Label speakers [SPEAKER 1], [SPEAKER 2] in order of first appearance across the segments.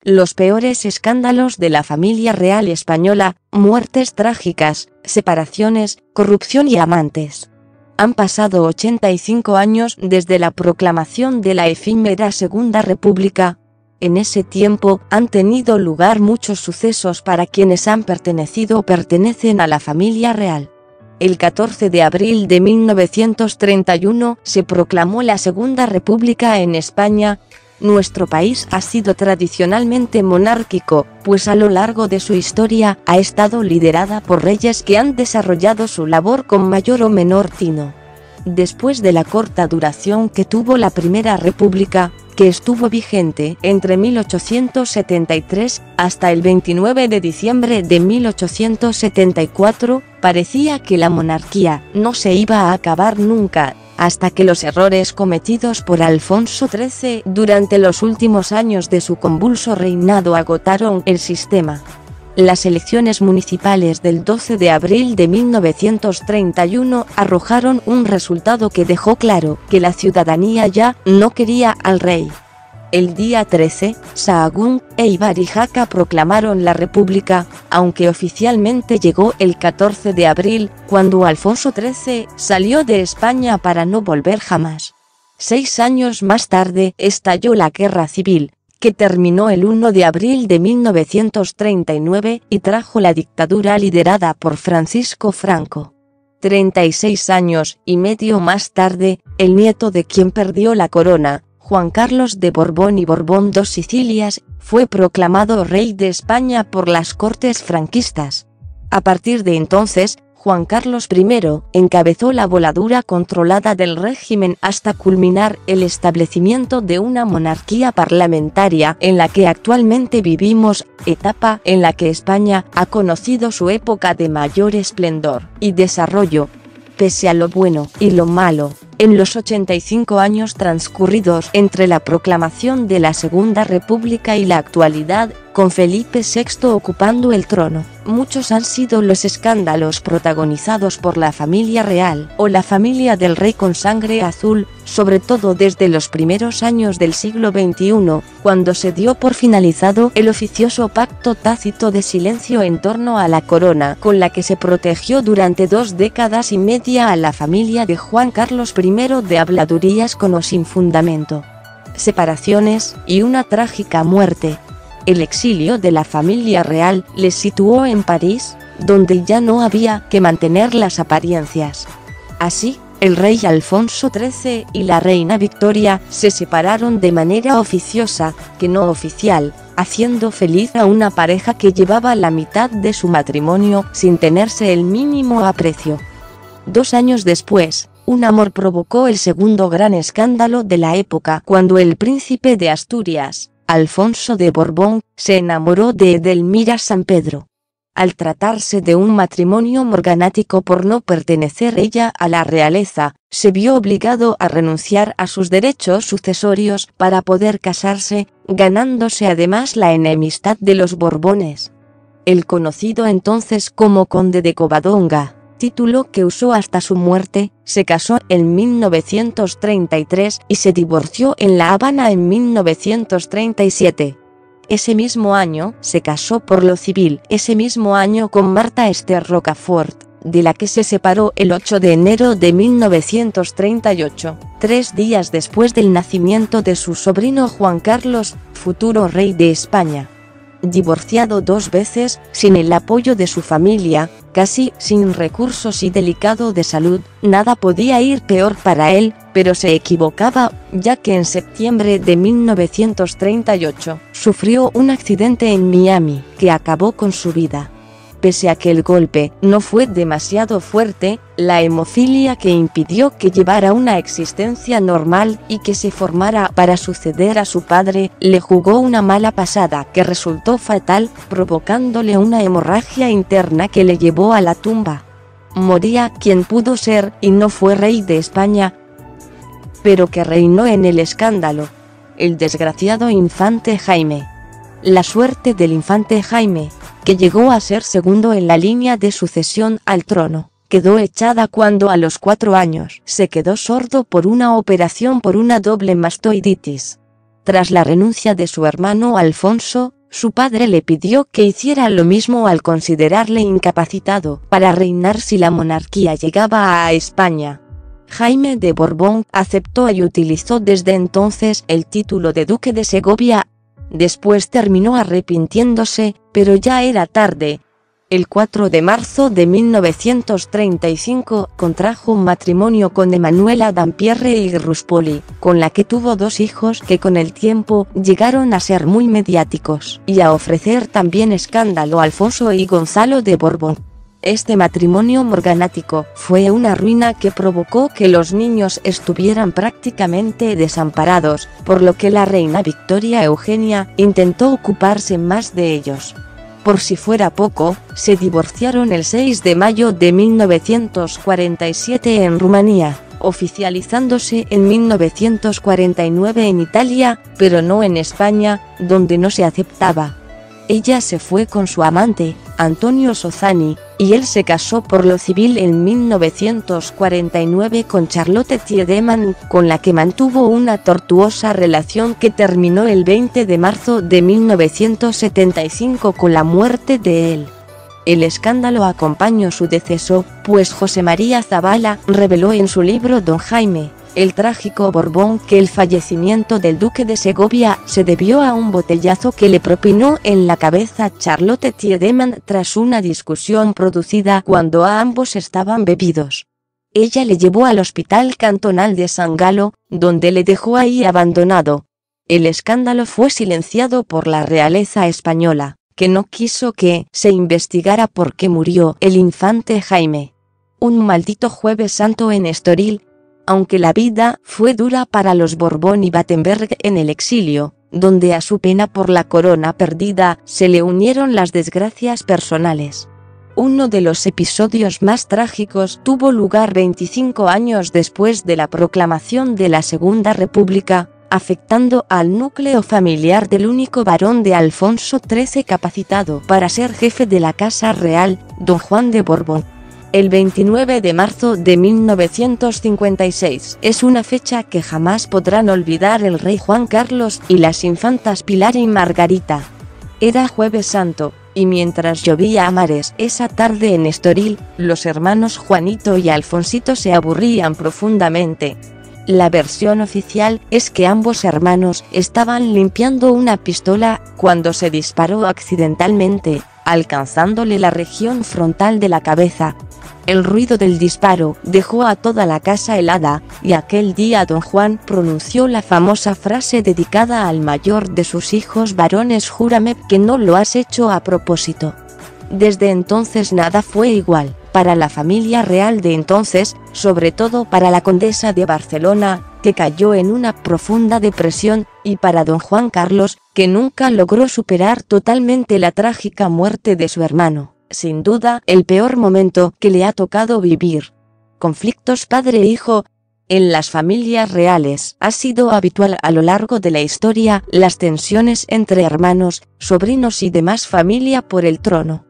[SPEAKER 1] Los peores escándalos de la familia real española: muertes trágicas, separaciones, corrupción y amantes. Han pasado 85 años desde la proclamación de la efímera Segunda República. En ese tiempo han tenido lugar muchos sucesos para quienes han pertenecido o pertenecen a la familia real. El 14 de abril de 1931 se proclamó la Segunda República en España. Nuestro país ha sido tradicionalmente monárquico, pues a lo largo de su historia ha estado liderada por reyes que han desarrollado su labor con mayor o menor tino. Después de la corta duración que tuvo la Primera República, que estuvo vigente entre 1873 hasta el 29 de diciembre de 1874, parecía que la monarquía no se iba a acabar nunca, hasta que los errores cometidos por Alfonso XIII durante los últimos años de su convulso reinado agotaron el sistema. Las elecciones municipales del 12 de abril de 1931 arrojaron un resultado que dejó claro que la ciudadanía ya no quería al rey. El día 13, Sahagún e Ibarijaca proclamaron la República, aunque oficialmente llegó el 14 de abril, cuando Alfonso XIII salió de España para no volver jamás. 6 años más tarde estalló la Guerra Civil, que terminó el 1 de abril de 1939 y trajo la dictadura liderada por Francisco Franco. 36 años y medio más tarde, el nieto de quien perdió la corona, Juan Carlos de Borbón y Borbón dos Sicilias, fue proclamado rey de España por las Cortes franquistas. A partir de entonces, Juan Carlos I encabezó la voladura controlada del régimen hasta culminar el establecimiento de una monarquía parlamentaria en la que actualmente vivimos, etapa en la que España ha conocido su época de mayor esplendor y desarrollo. Pese a lo bueno y lo malo, en los 85 años transcurridos entre la proclamación de la Segunda República y la actualidad, con Felipe VI ocupando el trono, muchos han sido los escándalos protagonizados por la familia real o la familia del rey con sangre azul, sobre todo desde los primeros años del siglo XXI, cuando se dio por finalizado el oficioso pacto tácito de silencio en torno a la corona, con la que se protegió durante 2 décadas y media a la familia de Juan Carlos I de habladurías con o sin fundamento. Separaciones y una trágica muerte. El exilio de la familia real les situó en París, donde ya no había que mantener las apariencias. Así, el rey Alfonso XIII y la reina Victoria se separaron de manera oficiosa, que no oficial, haciendo feliz a una pareja que llevaba la mitad de su matrimonio sin tenerse el mínimo aprecio. 2 años después, un amor provocó el segundo gran escándalo de la época cuando el príncipe de Asturias, Alfonso de Borbón, se enamoró de Edelmira Sampedro. Al tratarse de un matrimonio morganático por no pertenecer ella a la realeza, se vio obligado a renunciar a sus derechos sucesorios para poder casarse, ganándose además la enemistad de los Borbones. El conocido entonces como conde de Covadonga, título que usó hasta su muerte, se casó en 1933 y se divorció en La Habana en 1937. Ese mismo año se casó por lo civil, ese mismo año con Marta Esther Rocafort, de la que se separó el 8 de enero de 1938, 3 días después del nacimiento de su sobrino Juan Carlos, futuro rey de España. Divorciado 2 veces, sin el apoyo de su familia, casi sin recursos y delicado de salud, nada podía ir peor para él, pero se equivocaba, ya que en septiembre de 1938, sufrió un accidente en Miami, que acabó con su vida. Pese a que el golpe no fue demasiado fuerte, la hemofilia que impidió que llevara una existencia normal y que se formara para suceder a su padre, le jugó una mala pasada que resultó fatal, provocándole una hemorragia interna que le llevó a la tumba. Moría quien pudo ser y no fue rey de España, pero que reinó en el escándalo: el desgraciado infante Jaime. La suerte del infante Jaime, que llegó a ser segundo en la línea de sucesión al trono, quedó echada cuando a los 4 años se quedó sordo por una operación por una doble mastoiditis. Tras la renuncia de su hermano Alfonso, su padre le pidió que hiciera lo mismo al considerarle incapacitado para reinar si la monarquía llegaba a España. Jaime de Borbón aceptó y utilizó desde entonces el título de duque de Segovia. Después terminó arrepintiéndose, pero ya era tarde. El 4 de marzo de 1935 contrajo un matrimonio con Emanuela Dampierre y Ruspoli, con la que tuvo 2 hijos que con el tiempo llegaron a ser muy mediáticos y a ofrecer también escándalo a Alfonso y Gonzalo de Borbón. Este matrimonio morganático fue una ruina que provocó que los niños estuvieran prácticamente desamparados, por lo que la reina Victoria Eugenia intentó ocuparse más de ellos. Por si fuera poco, se divorciaron el 6 de mayo de 1947 en Rumanía, oficializándose en 1949 en Italia, pero no en España, donde no se aceptaba. Ella se fue con su amante, Antonio Sozani, y él se casó por lo civil en 1949 con Charlotte Tiedemann, con la que mantuvo una tortuosa relación que terminó el 20 de marzo de 1975 con la muerte de él. El escándalo acompañó su deceso, pues José María Zabala reveló en su libro Don Jaime, el trágico Borbón, que el fallecimiento del duque de Segovia se debió a un botellazo que le propinó en la cabeza Charlotte Tiedemann tras una discusión producida cuando ambos estaban bebidos. Ella le llevó al hospital cantonal de San Galo, donde le dejó ahí abandonado. El escándalo fue silenciado por la realeza española, que no quiso que se investigara por qué murió el infante Jaime. Un maldito Jueves Santo en Estoril. Aunque la vida fue dura para los Borbón y Battenberg en el exilio, donde a su pena por la corona perdida se le unieron las desgracias personales. Uno de los episodios más trágicos tuvo lugar 25 años después de la proclamación de la Segunda República, afectando al núcleo familiar del único varón de Alfonso XIII capacitado para ser jefe de la Casa Real, don Juan de Borbón. El 29 de marzo de 1956 es una fecha que jamás podrán olvidar el rey Juan Carlos y las infantas Pilar y Margarita. Era Jueves Santo, y mientras llovía a mares esa tarde en Estoril, los hermanos Juanito y Alfonsito se aburrían profundamente. La versión oficial es que ambos hermanos estaban limpiando una pistola cuando se disparó accidentalmente, alcanzándole la región frontal de la cabeza. El ruido del disparo dejó a toda la casa helada, y aquel día don Juan pronunció la famosa frase dedicada al mayor de sus hijos varones: júrame que no lo has hecho a propósito. Desde entonces nada fue igual, para la familia real de entonces, sobre todo para la condesa de Barcelona, que cayó en una profunda depresión, y para don Juan Carlos, que nunca logró superar totalmente la trágica muerte de su hermano. Sin duda, el peor momento que le ha tocado vivir. Conflictos padre-hijo. En las familias reales ha sido habitual a lo largo de la historia las tensiones entre hermanos, sobrinos y demás familia por el trono.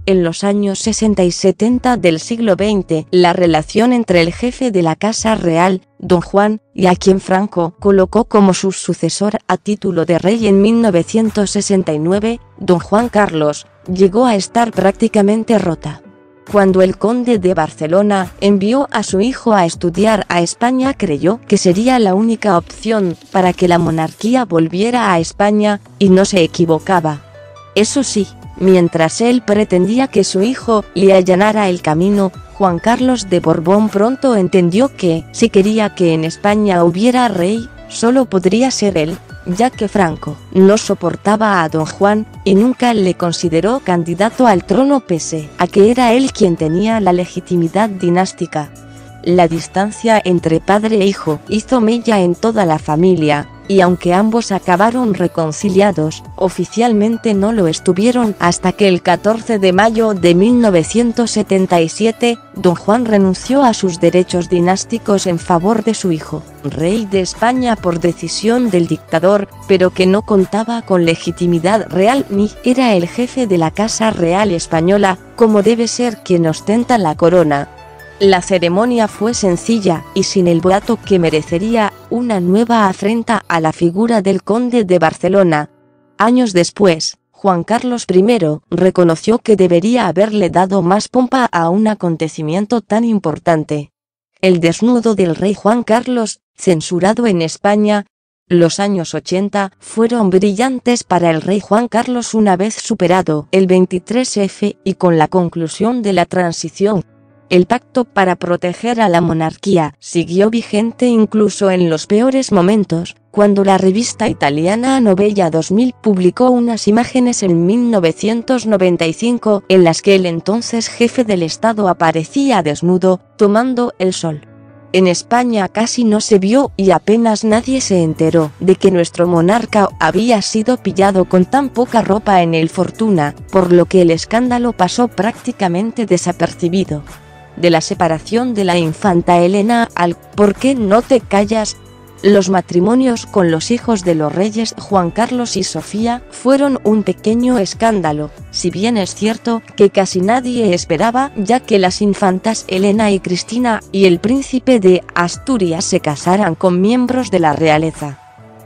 [SPEAKER 1] En los años 60 y 70 del siglo XX, la relación entre el jefe de la Casa Real, don Juan, y a quien Franco colocó como su sucesor a título de rey en 1969, don Juan Carlos, llegó a estar prácticamente rota. Cuando el conde de Barcelona envió a su hijo a estudiar a España, creyó que sería la única opción para que la monarquía volviera a España, y no se equivocaba. Eso sí, mientras él pretendía que su hijo le allanara el camino, Juan Carlos de Borbón pronto entendió que, si quería que en España hubiera rey, solo podría ser él, ya que Franco no soportaba a don Juan, y nunca le consideró candidato al trono pese a que era él quien tenía la legitimidad dinástica. La distancia entre padre e hijo hizo mella en toda la familia, y aunque ambos acabaron reconciliados, oficialmente no lo estuvieron hasta que el 14 de mayo de 1977, don Juan renunció a sus derechos dinásticos en favor de su hijo, rey de España por decisión del dictador, pero que no contaba con legitimidad real ni era el jefe de la Casa Real Española, como debe ser quien ostenta la corona. La ceremonia fue sencilla y sin el boato que merecería una nueva afrenta a la figura del conde de Barcelona. Años después, Juan Carlos I reconoció que debería haberle dado más pompa a un acontecimiento tan importante. El desnudo del rey Juan Carlos, censurado en España. Los años 80 fueron brillantes para el rey Juan Carlos una vez superado el 23F y con la conclusión de la transición. El pacto para proteger a la monarquía siguió vigente incluso en los peores momentos, cuando la revista italiana Novella 2000 publicó unas imágenes en 1995 en las que el entonces jefe del Estado aparecía desnudo, tomando el sol. En España casi no se vio y apenas nadie se enteró de que nuestro monarca había sido pillado con tan poca ropa en el Fortuna, por lo que el escándalo pasó prácticamente desapercibido. De la separación de la infanta Elena al ¿por qué no te callas? Los matrimonios con los hijos de los reyes Juan Carlos y Sofía fueron un pequeño escándalo, si bien es cierto que casi nadie esperaba, ya que las infantas Elena y Cristina y el príncipe de Asturias se casaran con miembros de la realeza.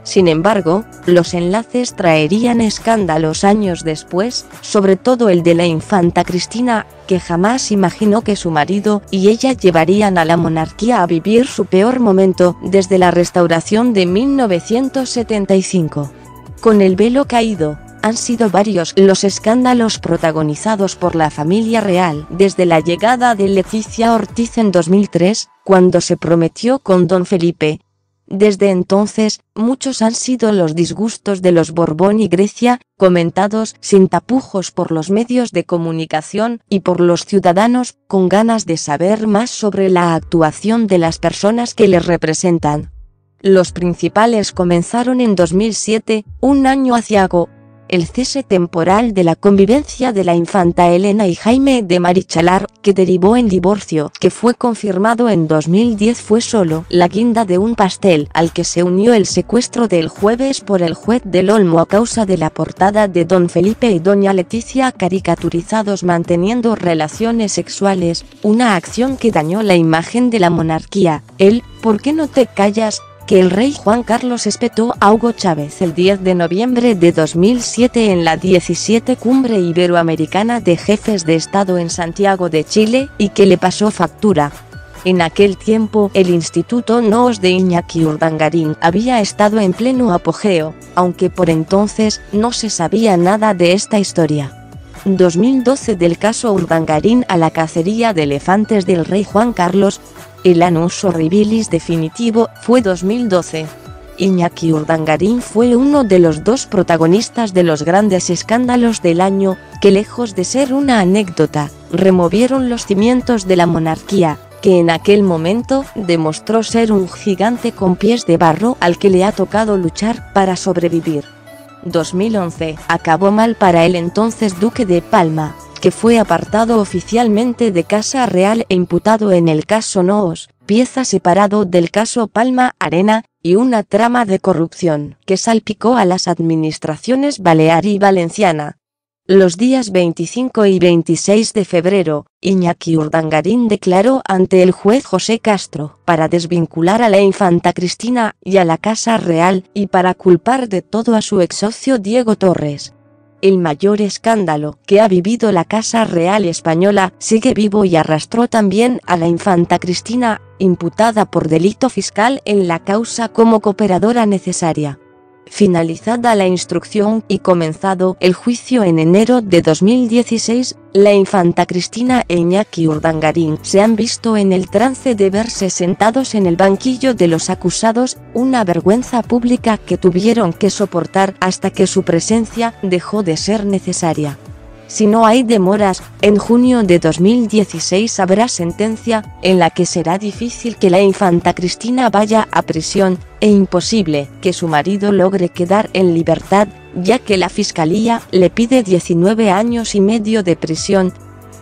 [SPEAKER 1] Sin embargo, los enlaces traerían escándalos años después, sobre todo el de la infanta Cristina, que jamás imaginó que su marido y ella llevarían a la monarquía a vivir su peor momento desde la restauración de 1975. Con el velo caído, han sido varios los escándalos protagonizados por la familia real desde la llegada de Leticia Ortiz en 2003, cuando se prometió con don Felipe. Desde entonces, muchos han sido los disgustos de los Borbón y Grecia, comentados sin tapujos por los medios de comunicación y por los ciudadanos, con ganas de saber más sobre la actuación de las personas que les representan. Los principales comenzaron en 2007, un año aciago. El cese temporal de la convivencia de la infanta Elena y Jaime de Marichalar, que derivó en divorcio, que fue confirmado en 2010, fue solo la guinda de un pastel al que se unió el secuestro del Jueves por el juez del Olmo a causa de la portada de don Felipe y doña Leticia caricaturizados manteniendo relaciones sexuales, una acción que dañó la imagen de la monarquía. ¿Por qué no te callas?, que el rey Juan Carlos espetó a Hugo Chávez el 10 de noviembre de 2007 en la 17 Cumbre Iberoamericana de Jefes de Estado en Santiago de Chile, y que le pasó factura. En aquel tiempo, el Instituto NOOS de Iñaki Urdangarín había estado en pleno apogeo, aunque por entonces no se sabía nada de esta historia. 2012 del caso Urdangarín a la cacería de elefantes del rey Juan Carlos. El annus horribilis definitivo fue 2012. Iñaki Urdangarín fue uno de los dos protagonistas de los grandes escándalos del año, que lejos de ser una anécdota, removieron los cimientos de la monarquía, que en aquel momento demostró ser un gigante con pies de barro al que le ha tocado luchar para sobrevivir. 2011 acabó mal para el entonces duque de Palma, que fue apartado oficialmente de Casa Real e imputado en el caso NOOS, pieza separado del caso Palma Arena, y una trama de corrupción que salpicó a las administraciones balear y valenciana. Los días 25 y 26 de febrero, Iñaki Urdangarín declaró ante el juez José Castro para desvincular a la infanta Cristina y a la Casa Real y para culpar de todo a su ex socio Diego Torres. El mayor escándalo que ha vivido la Casa Real española sigue vivo y arrastró también a la infanta Cristina, imputada por delito fiscal en la causa como cooperadora necesaria. Finalizada la instrucción y comenzado el juicio en enero de 2016, la infanta Cristina e Iñaki Urdangarín se han visto en el trance de verse sentados en el banquillo de los acusados, una vergüenza pública que tuvieron que soportar hasta que su presencia dejó de ser necesaria. Si no hay demoras, en junio de 2016 habrá sentencia, en la que será difícil que la infanta Cristina vaya a prisión, e imposible que su marido logre quedar en libertad, ya que la Fiscalía le pide 19 años y medio de prisión.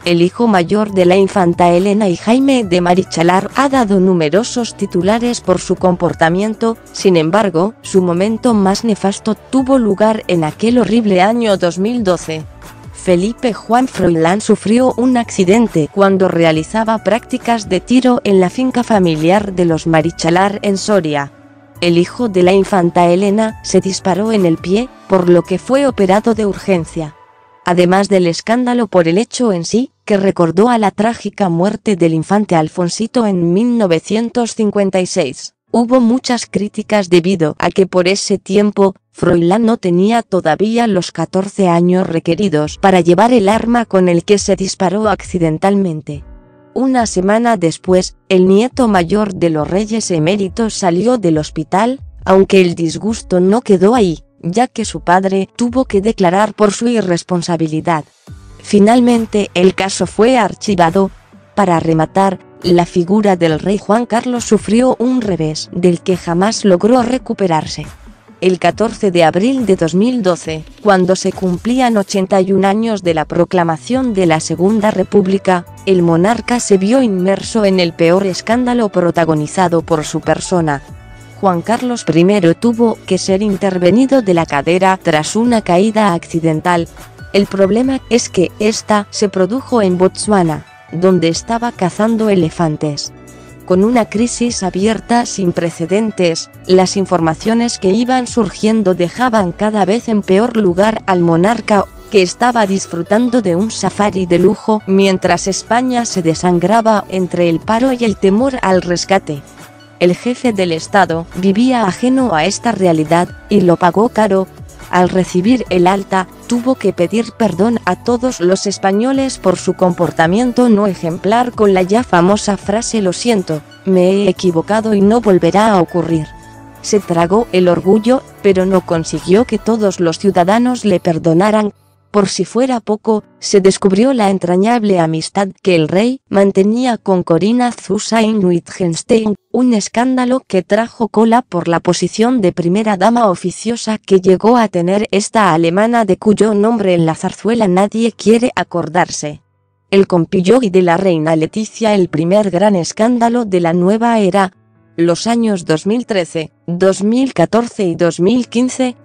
[SPEAKER 1] El hijo mayor de la infanta Elena y Jaime de Marichalar ha dado numerosos titulares por su comportamiento, sin embargo, su momento más nefasto tuvo lugar en aquel horrible año 2012. Felipe Juan Froilán sufrió un accidente cuando realizaba prácticas de tiro en la finca familiar de los Marichalar en Soria. El hijo de la infanta Elena se disparó en el pie, por lo que fue operado de urgencia. Además del escándalo por el hecho en sí, que recordó a la trágica muerte del infante Alfonsito en 1956. Hubo muchas críticas debido a que por ese tiempo, Froilán no tenía todavía los 14 años requeridos para llevar el arma con el que se disparó accidentalmente. Una semana después, el nieto mayor de los reyes eméritos salió del hospital, aunque el disgusto no quedó ahí, ya que su padre tuvo que declarar por su irresponsabilidad. Finalmente, el caso fue archivado. Para rematar, la figura del rey Juan Carlos sufrió un revés del que jamás logró recuperarse. El 14 de abril de 2012, cuando se cumplían 81 años de la proclamación de la Segunda República, el monarca se vio inmerso en el peor escándalo protagonizado por su persona. Juan Carlos I tuvo que ser intervenido de la cadera tras una caída accidental. El problema es que esta se produjo en Botsuana, donde estaba cazando elefantes. Con una crisis abierta sin precedentes, las informaciones que iban surgiendo dejaban cada vez en peor lugar al monarca, que estaba disfrutando de un safari de lujo mientras España se desangraba entre el paro y el temor al rescate. El jefe del Estado vivía ajeno a esta realidad, y lo pagó caro. Al recibir el alta, tuvo que pedir perdón a todos los españoles por su comportamiento no ejemplar con la ya famosa frase "lo siento, me he equivocado y no volverá a ocurrir". Se tragó el orgullo, pero no consiguió que todos los ciudadanos le perdonaran. Por si fuera poco, se descubrió la entrañable amistad que el rey mantenía con Corinna Thyssen-Wittgenstein, un escándalo que trajo cola por la posición de primera dama oficiosa que llegó a tener esta alemana de cuyo nombre en la zarzuela nadie quiere acordarse. El compillogi de la reina Letizia, el primer gran escándalo de la nueva era. Los años 2013, 2014 y 2015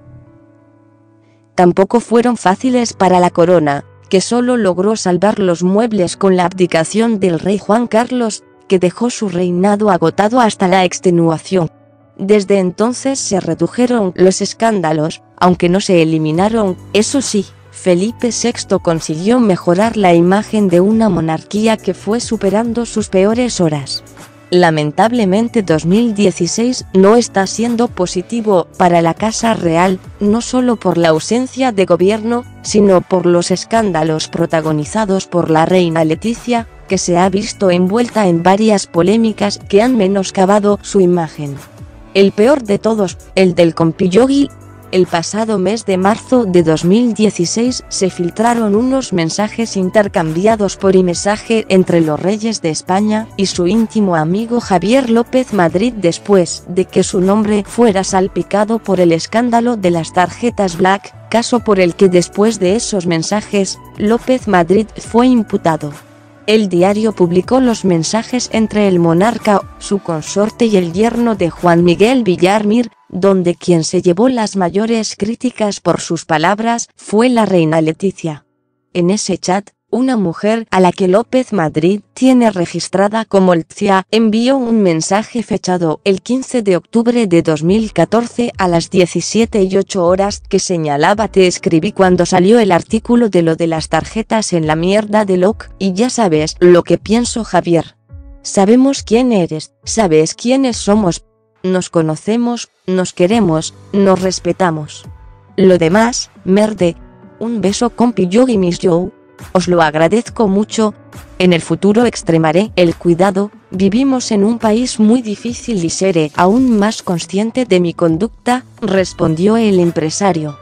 [SPEAKER 1] tampoco fueron fáciles para la corona, que solo logró salvar los muebles con la abdicación del rey Juan Carlos, que dejó su reinado agotado hasta la extenuación. Desde entonces se redujeron los escándalos, aunque no se eliminaron. Eso sí, Felipe VI consiguió mejorar la imagen de una monarquía que fue superando sus peores horas. Lamentablemente 2016 no está siendo positivo para la Casa Real, no solo por la ausencia de gobierno, sino por los escándalos protagonizados por la reina Letizia, que se ha visto envuelta en varias polémicas que han menoscabado su imagen. El peor de todos, el del compillogi. El pasado mes de marzo de 2016 se filtraron unos mensajes intercambiados por iMessage entre los reyes de España y su íntimo amigo Javier López Madrid después de que su nombre fuera salpicado por el escándalo de las tarjetas Black, caso por el que después de esos mensajes, López Madrid fue imputado. El diario publicó los mensajes entre el monarca, su consorte y el yerno de Juan Miguel Villarmir, donde quien se llevó las mayores críticas por sus palabras fue la reina Letizia. En ese chat, una mujer a la que López Madrid tiene registrada como Ltzia envió un mensaje fechado el 15 de octubre de 2014 a las 17:08 que señalaba: "Te escribí cuando salió el artículo de lo de las tarjetas en la mierda de Locke, y ya sabes lo que pienso, Javier. Sabemos quién eres, sabes quiénes somos, nos conocemos, nos queremos, nos respetamos. Lo demás, merde. Un beso compillogi Miss Joe. Os lo agradezco mucho. En el futuro extremaré el cuidado. Vivimos en un país muy difícil y seré aún más consciente de mi conducta", respondió el empresario.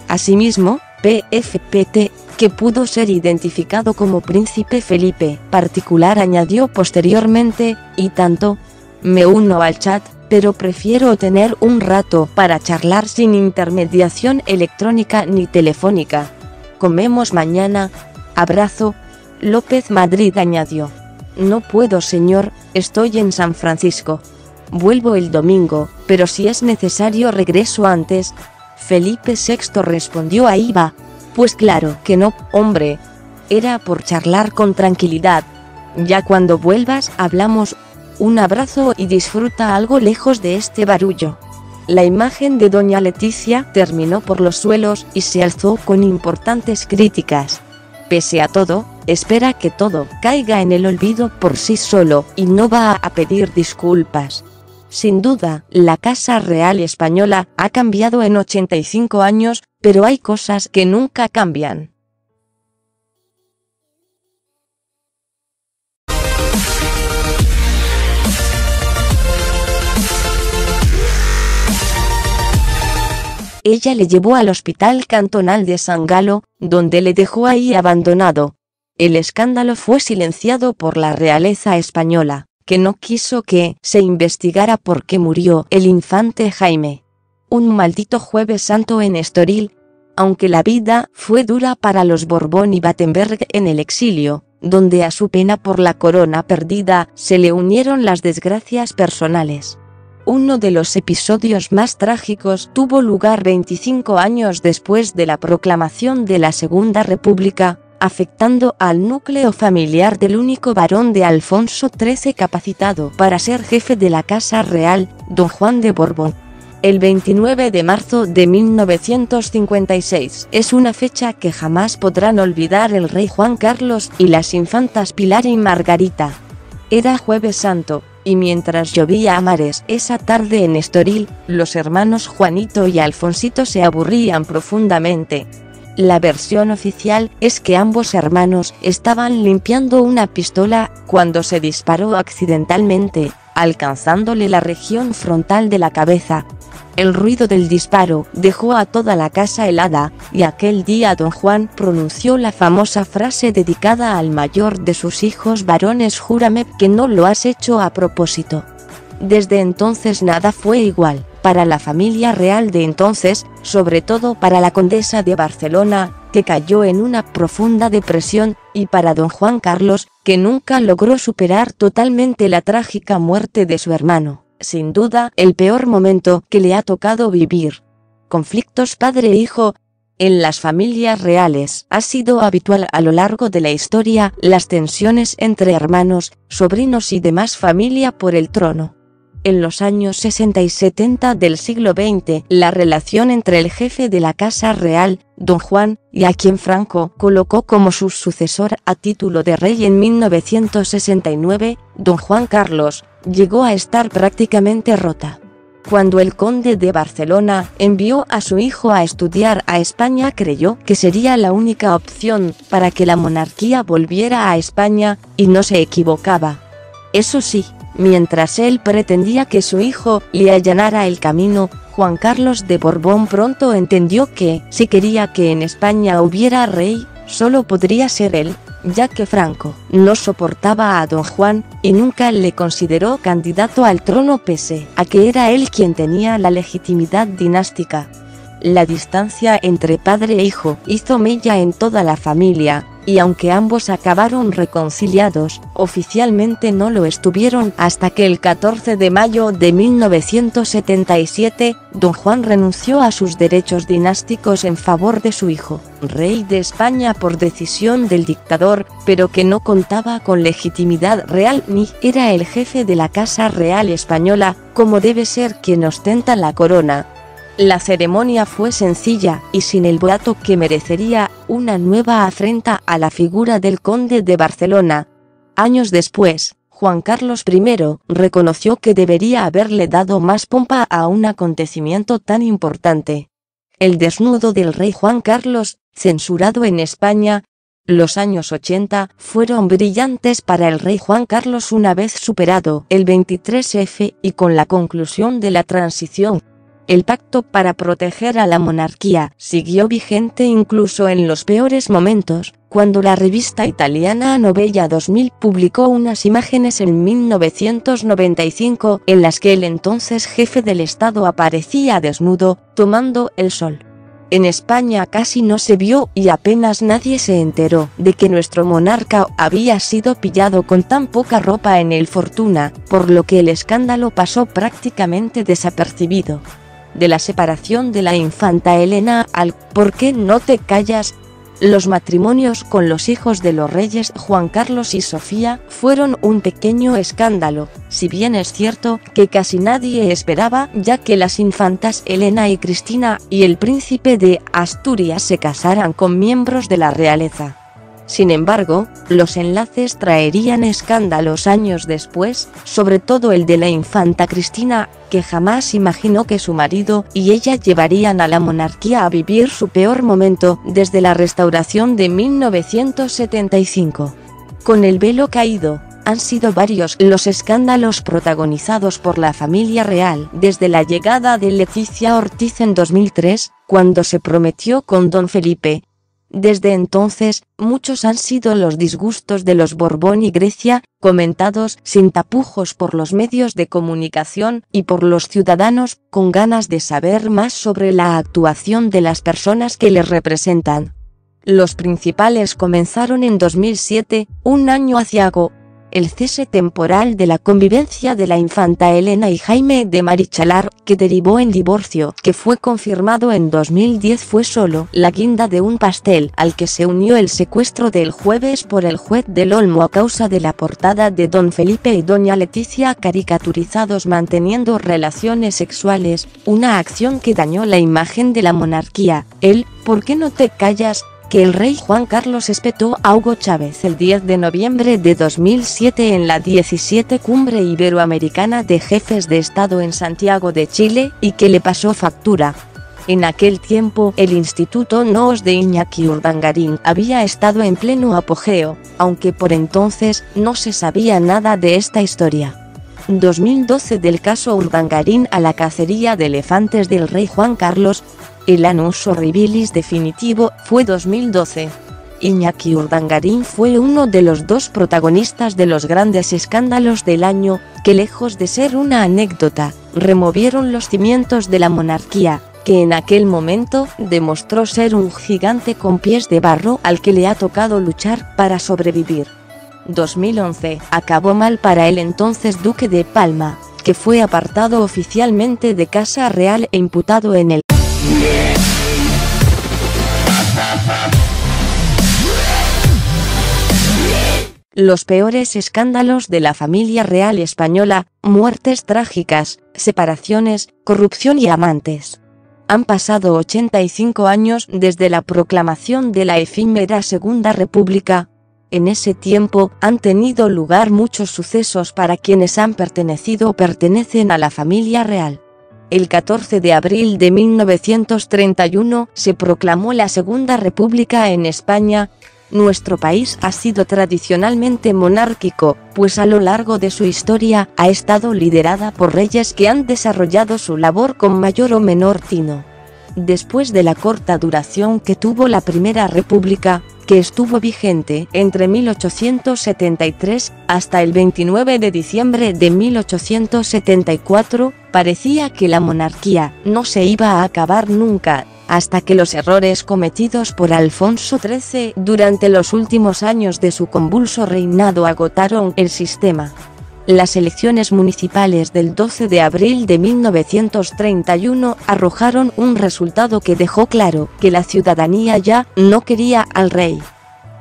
[SPEAKER 1] Asimismo, PFPT, que pudo ser identificado como Príncipe Felipe particular, añadió posteriormente: "Y tanto. Me uno al chat, pero prefiero tener un rato para charlar sin intermediación electrónica ni telefónica. Comemos mañana. Abrazo". López Madrid añadió: "No puedo, señor, estoy en San Francisco. Vuelvo el domingo, pero si es necesario regreso antes". Felipe VI respondió: "Ahí va. Pues claro que no, hombre. Era por charlar con tranquilidad. Ya cuando vuelvas hablamos. Un abrazo y disfruta algo lejos de este barullo. La imagen de doña Leticia terminó por los suelos y se alzó con importantes críticas. Pese a todo, espera que todo caiga en el olvido por sí solo y no va a pedir disculpas. Sin duda, la Casa Real Española ha cambiado en 85 años, pero hay cosas que nunca cambian. Ella le llevó al Hospital Cantonal de San Galo, donde le dejó ahí abandonado. El escándalo fue silenciado por la realeza española, que no quiso que se investigara por qué murió el infante Jaime. Un maldito Jueves Santo en Estoril. Aunque la vida fue dura para los Borbón y Battenberg en el exilio, donde a su pena por la corona perdida se le unieron las desgracias personales. Uno de los episodios más trágicos tuvo lugar 25 años después de la proclamación de la Segunda República, afectando al núcleo familiar del único varón de Alfonso XIII capacitado para ser jefe de la Casa Real, don Juan de Borbón. El 29 de marzo de 1956 es una fecha que jamás podrán olvidar el rey Juan Carlos y las infantas Pilar y Margarita. Era Jueves Santo, y mientras llovía a mares esa tarde en Estoril, los hermanos Juanito y Alfonsito se aburrían profundamente. La versión oficial es que ambos hermanos estaban limpiando una pistola cuando se disparó accidentalmente, alcanzándole la región frontal de la cabeza. El ruido del disparo dejó a toda la casa helada, y aquel día don Juan pronunció la famosa frase dedicada al mayor de sus hijos varones: júrame que no lo has hecho a propósito. Desde entonces nada fue igual, para la familia real de entonces, sobre todo para la condesa de Barcelona, que cayó en una profunda depresión, y para don Juan Carlos, que nunca logró superar totalmente la trágica muerte de su hermano. Sin duda, el peor momento que le ha tocado vivir. Conflictos padre-hijo. En las familias reales ha sido habitual a lo largo de la historia las tensiones entre hermanos, sobrinos y demás familia por el trono. En los años 60 y 70 del siglo XX, la relación entre el jefe de la Casa Real, don Juan, y a quien Franco colocó como su sucesor a título de rey en 1969, don Juan Carlos, llegó a estar prácticamente rota. Cuando el conde de Barcelona envió a su hijo a estudiar a España, creyó que sería la única opción para que la monarquía volviera a España, y no se equivocaba. Eso sí, mientras él pretendía que su hijo le allanara el camino, Juan Carlos de Borbón pronto entendió que, si quería que en España hubiera rey, solo podría ser él, ya que Franco no soportaba a don Juan, y nunca le consideró candidato al trono pese a que era él quien tenía la legitimidad dinástica. La distancia entre padre e hijo hizo mella en toda la familia, y aunque ambos acabaron reconciliados, oficialmente no lo estuvieron hasta que el 14 de mayo de 1977, don Juan renunció a sus derechos dinásticos en favor de su hijo, rey de España por decisión del dictador, pero que no contaba con legitimidad real ni era el jefe de la Casa Real Española, como debe ser quien ostenta la corona. La ceremonia fue sencilla y sin el boato que merecería una nueva afrenta a la figura del conde de Barcelona. Años después, Juan Carlos I reconoció que debería haberle dado más pompa a un acontecimiento tan importante. El desnudo del rey Juan Carlos, censurado en España. Los años 80 fueron brillantes para el rey Juan Carlos una vez superado el 23F y con la conclusión de la transición. El pacto para proteger a la monarquía siguió vigente incluso en los peores momentos, cuando la revista italiana Novella 2000 publicó unas imágenes en 1995 en las que el entonces jefe del Estado aparecía desnudo, tomando el sol. En España casi no se vio y apenas nadie se enteró de que nuestro monarca había sido pillado con tan poca ropa en el Fortuna, por lo que el escándalo pasó prácticamente desapercibido. De la separación de la infanta Elena al ¿por qué no te callas?, Los matrimonios con los hijos de los reyes Juan Carlos y Sofía fueron un pequeño escándalo, si bien es cierto que casi nadie esperaba, ya que las infantas Elena y Cristina y el príncipe de Asturias se casaran con miembros de la realeza. Sin embargo, los enlaces traerían escándalos años después, sobre todo el de la infanta Cristina, que jamás imaginó que su marido y ella llevarían a la monarquía a vivir su peor momento desde la restauración de 1975. Con el velo caído, han sido varios los escándalos protagonizados por la familia real desde la llegada de Leticia Ortiz en 2003, cuando se prometió con Don Felipe. Desde entonces, muchos han sido los disgustos de los Borbón y Grecia, comentados sin tapujos por los medios de comunicación y por los ciudadanos, con ganas de saber más sobre la actuación de las personas que les representan. Los principales comenzaron en 2007, un año aciago. El cese temporal de la convivencia de la infanta Elena y Jaime de Marichalar, que derivó en divorcio, que fue confirmado en 2010, fue solo la guinda de un pastel, al que se unió el secuestro del jueves por el juez del Olmo a causa de la portada de Don Felipe y Doña Leticia caricaturizados manteniendo relaciones sexuales, una acción que dañó la imagen de la monarquía. ¿Por qué no te callas?, que el rey Juan Carlos espetó a Hugo Chávez el 10 de noviembre de 2007 en la 17 Cumbre Iberoamericana de Jefes de Estado en Santiago de Chile, y que le pasó factura. En aquel tiempo, el Instituto NOS de Iñaki Urdangarín había estado en pleno apogeo, aunque por entonces no se sabía nada de esta historia. 2012 del caso Urdangarín a la cacería de elefantes del rey Juan Carlos. El annus horribilis definitivo fue 2012. Iñaki Urdangarín fue uno de los dos protagonistas de los grandes escándalos del año, que lejos de ser una anécdota, removieron los cimientos de la monarquía, que en aquel momento demostró ser un gigante con pies de barro al que le ha tocado luchar para sobrevivir. 2011 acabó mal para el entonces duque de Palma, que fue apartado oficialmente de Casa Real e imputado en el Los peores escándalos de la familia real española: muertes trágicas, separaciones, corrupción y amantes. Han pasado 85 años desde la proclamación de la efímera Segunda República. En ese tiempo han tenido lugar muchos sucesos para quienes han pertenecido o pertenecen a la familia real. El 14 de abril de 1931 se proclamó la Segunda República en España. Nuestro país ha sido tradicionalmente monárquico, pues a lo largo de su historia ha estado liderada por reyes que han desarrollado su labor con mayor o menor tino. Después de la corta duración que tuvo la Primera República, que estuvo vigente entre 1873 hasta el 29 de diciembre de 1874, parecía que la monarquía no se iba a acabar nunca, hasta que los errores cometidos por Alfonso XIII durante los últimos años de su convulso reinado agotaron el sistema. Las elecciones municipales del 12 de abril de 1931 arrojaron un resultado que dejó claro que la ciudadanía ya no quería al rey.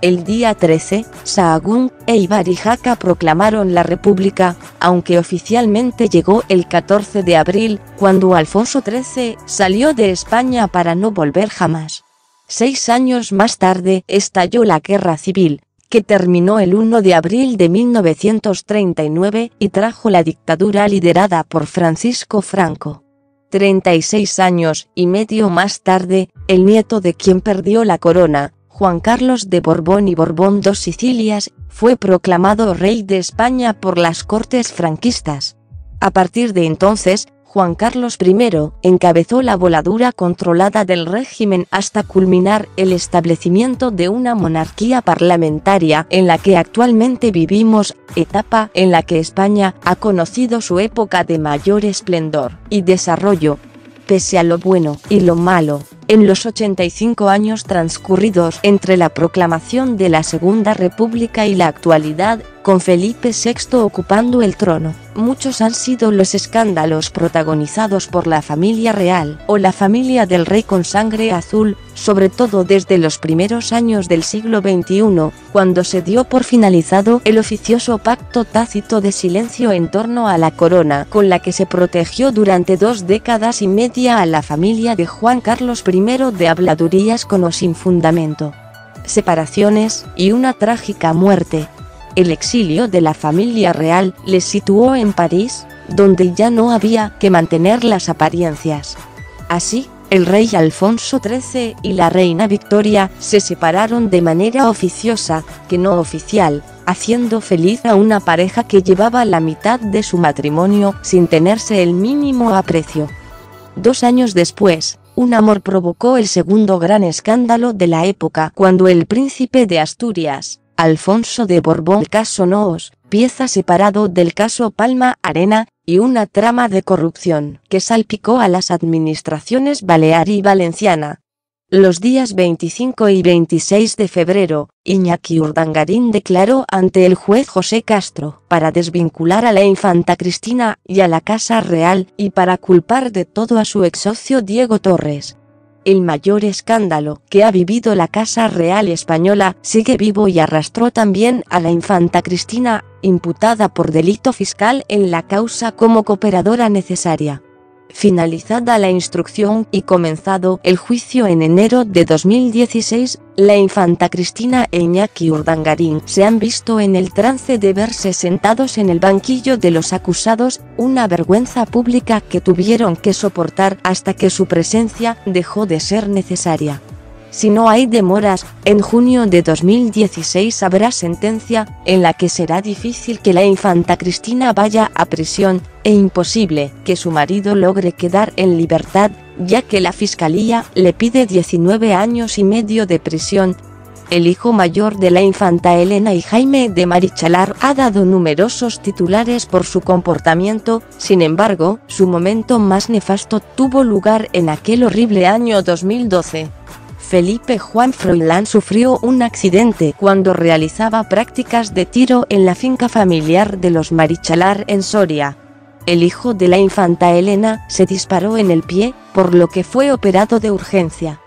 [SPEAKER 1] El día 13, Sahagún e Ibarijaca proclamaron la República, aunque oficialmente llegó el 14 de abril, cuando Alfonso XIII salió de España para no volver jamás. 6 años más tarde estalló la Guerra Civil, que terminó el 1 de abril de 1939 y trajo la dictadura liderada por Francisco Franco. 36 años y medio más tarde, el nieto de quien perdió la corona, Juan Carlos de Borbón y Borbón dos Sicilias, fue proclamado rey de España por las Cortes franquistas. A partir de entonces, Juan Carlos I encabezó la voladura controlada del régimen hasta culminar el establecimiento de una monarquía parlamentaria en la que actualmente vivimos, etapa en la que España ha conocido su época de mayor esplendor y desarrollo. Pese a lo bueno y lo malo, en los 85 años transcurridos entre la proclamación de la Segunda República y la actualidad, con Felipe VI ocupando el trono. Muchos han sido los escándalos protagonizados por la familia real o la familia del rey con sangre azul, sobre todo desde los primeros años del siglo XXI, cuando se dio por finalizado el oficioso pacto tácito de silencio en torno a la corona, con la que se protegió durante 2 décadas y media a la familia de Juan Carlos I de habladurías con o sin fundamento, separaciones y una trágica muerte. El exilio de la familia real les situó en París, donde ya no había que mantener las apariencias. Así, el rey Alfonso XIII y la reina Victoria se separaron de manera oficiosa, que no oficial, haciendo feliz a una pareja que llevaba la mitad de su matrimonio sin tenerse el mínimo aprecio. 2 años después, un amor provocó el segundo gran escándalo de la época cuando el príncipe de Asturias, Alfonso de Borbón, el caso Noos, pieza separado del caso Palma Arena, y una trama de corrupción que salpicó a las administraciones balear y valenciana. Los días 25 y 26 de febrero, Iñaki Urdangarín declaró ante el juez José Castro para desvincular a la infanta Cristina y a la Casa Real y para culpar de todo a su exsocio Diego Torres. El mayor escándalo que ha vivido la Casa Real española sigue vivo y arrastró también a la infanta Cristina, imputada por delito fiscal en la causa como cooperadora necesaria. Finalizada la instrucción y comenzado el juicio en enero de 2016, la infanta Cristina e Iñaki Urdangarín se han visto en el trance de verse sentados en el banquillo de los acusados, una vergüenza pública que tuvieron que soportar hasta que su presencia dejó de ser necesaria. Si no hay demoras, en junio de 2016 habrá sentencia, en la que será difícil que la infanta Cristina vaya a prisión, e imposible que su marido logre quedar en libertad, ya que la fiscalía le pide 19 años y medio de prisión. El hijo mayor de la infanta Elena y Jaime de Marichalar ha dado numerosos titulares por su comportamiento, sin embargo, su momento más nefasto tuvo lugar en aquel horrible año 2012. Felipe Juan Froilán sufrió un accidente cuando realizaba prácticas de tiro en la finca familiar de los Marichalar en Soria. El hijo de la infanta Elena se disparó en el pie, por lo que fue operado de urgencia.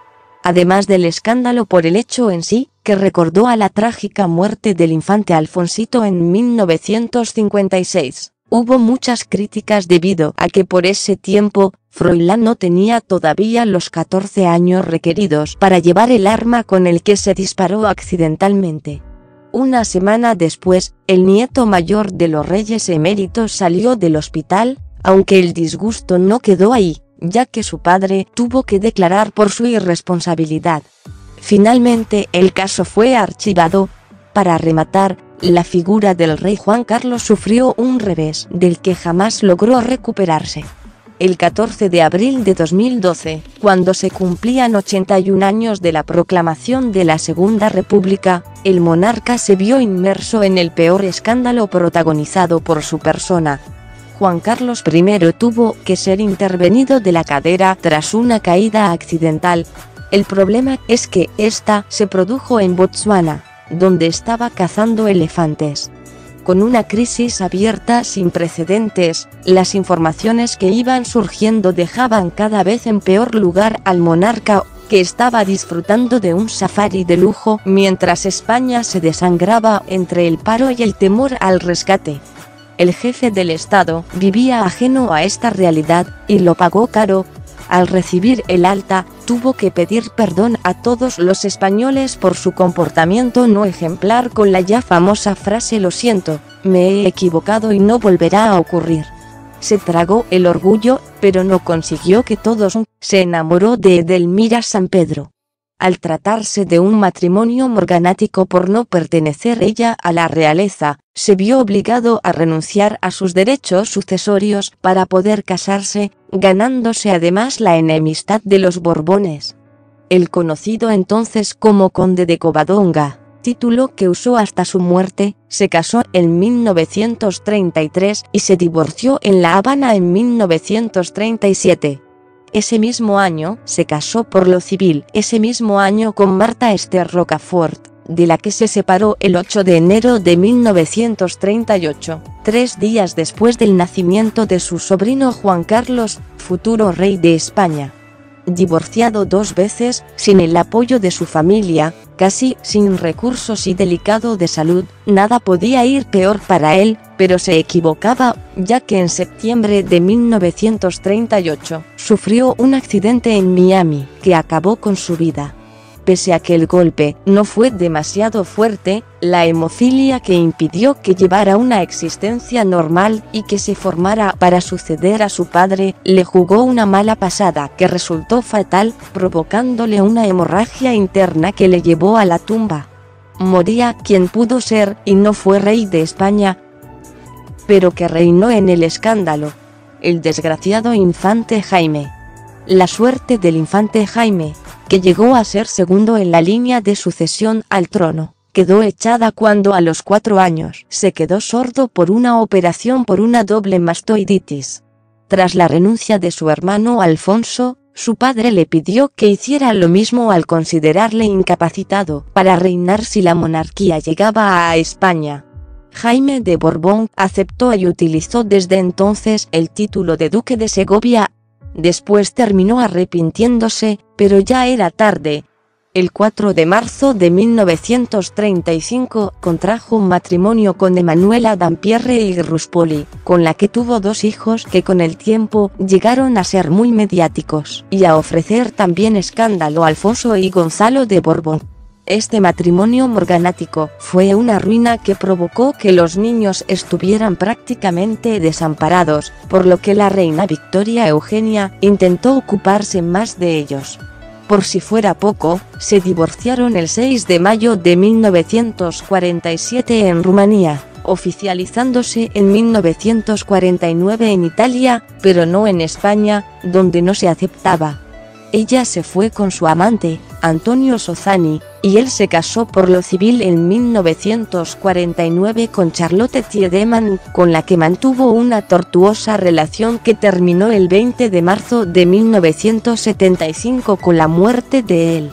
[SPEAKER 1] Además del escándalo por el hecho en sí, que recordó a la trágica muerte del infante Alfonsito en 1956. Hubo muchas críticas debido a que por ese tiempo, Froilán no tenía todavía los 14 años requeridos para llevar el arma con el que se disparó accidentalmente. Una semana después, el nieto mayor de los reyes eméritos salió del hospital, aunque el disgusto no quedó ahí, ya que su padre tuvo que declarar por su irresponsabilidad. Finalmente, el caso fue archivado. Para rematar, la figura del rey Juan Carlos sufrió un revés del que jamás logró recuperarse. El 14 de abril de 2012, cuando se cumplían 81 años de la proclamación de la Segunda República, el monarca se vio inmerso en el peor escándalo protagonizado por su persona. Juan Carlos I tuvo que ser intervenido de la cadera tras una caída accidental. El problema es que esta se produjo en Botsuana, donde estaba cazando elefantes. Con una crisis abierta sin precedentes, las informaciones que iban surgiendo dejaban cada vez en peor lugar al monarca, que estaba disfrutando de un safari de lujo mientras España se desangraba entre el paro y el temor al rescate. El jefe del Estado vivía ajeno a esta realidad, y lo pagó caro. Al recibir el alta, tuvo que pedir perdón a todos los españoles por su comportamiento no ejemplar con la ya famosa frase "lo siento, me he equivocado y no volverá a ocurrir". Se tragó el orgullo, pero no consiguió que todos. Se enamoró de Edelmira Sampedro. Al tratarse de un matrimonio morganático por no pertenecer ella a la realeza, se vio obligado a renunciar a sus derechos sucesorios para poder casarse, ganándose además la enemistad de los Borbones. El conocido entonces como conde de Covadonga, título que usó hasta su muerte, se casó en 1933 y se divorció en La Habana en 1937. Ese mismo año, se casó por lo civil, ese mismo año con Marta Esther Rocafort, de la que se separó el 8 de enero de 1938, 3 días después del nacimiento de su sobrino Juan Carlos, futuro rey de España. Divorciado 2 veces, sin el apoyo de su familia, casi sin recursos y delicado de salud, nada podía ir peor para él, pero se equivocaba, ya que en septiembre de 1938, sufrió un accidente en Miami, que acabó con su vida. Pese a que el golpe no fue demasiado fuerte, la hemofilia que impidió que llevara una existencia normal y que se formara para suceder a su padre, le jugó una mala pasada que resultó fatal, provocándole una hemorragia interna que le llevó a la tumba. Moría quien pudo ser y no fue rey de España, pero que reinó en el escándalo: el desgraciado infante Jaime. La suerte del infante Jaime, que llegó a ser segundo en la línea de sucesión al trono, quedó echada cuando a los 4 años se quedó sordo por una operación por una doble mastoiditis. Tras la renuncia de su hermano Alfonso, su padre le pidió que hiciera lo mismo al considerarle incapacitado para reinar si la monarquía llegaba a España. Jaime de Borbón aceptó y utilizó desde entonces el título de duque de Segovia. Después terminó arrepintiéndose, pero ya era tarde. El 4 de marzo de 1935 contrajo un matrimonio con Emanuela Dampierre y Ruspoli, con la que tuvo 2 hijos que con el tiempo llegaron a ser muy mediáticos y a ofrecer también escándalo a Alfonso y Gonzalo de Borbón. Este matrimonio morganático fue una ruina que provocó que los niños estuvieran prácticamente desamparados, por lo que la reina Victoria Eugenia intentó ocuparse más de ellos. Por si fuera poco, se divorciaron el 6 de mayo de 1947 en Rumanía, oficializándose en 1949 en Italia, pero no en España, donde no se aceptaba. Ella se fue con su amante, Antonio Sozani, y él se casó por lo civil en 1949 con Charlotte Tiedemann, con la que mantuvo una tortuosa relación que terminó el 20 de marzo de 1975 con la muerte de él.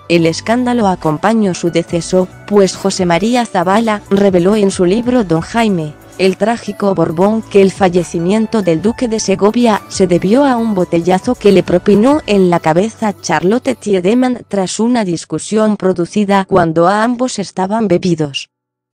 [SPEAKER 1] El escándalo acompañó su deceso, pues José María Zabala reveló en su libro Don Jaime, el trágico Borbón, que el fallecimiento del duque de Segovia se debió a un botellazo que le propinó en la cabeza Charlotte Tiedemann tras una discusión producida cuando ambos estaban bebidos.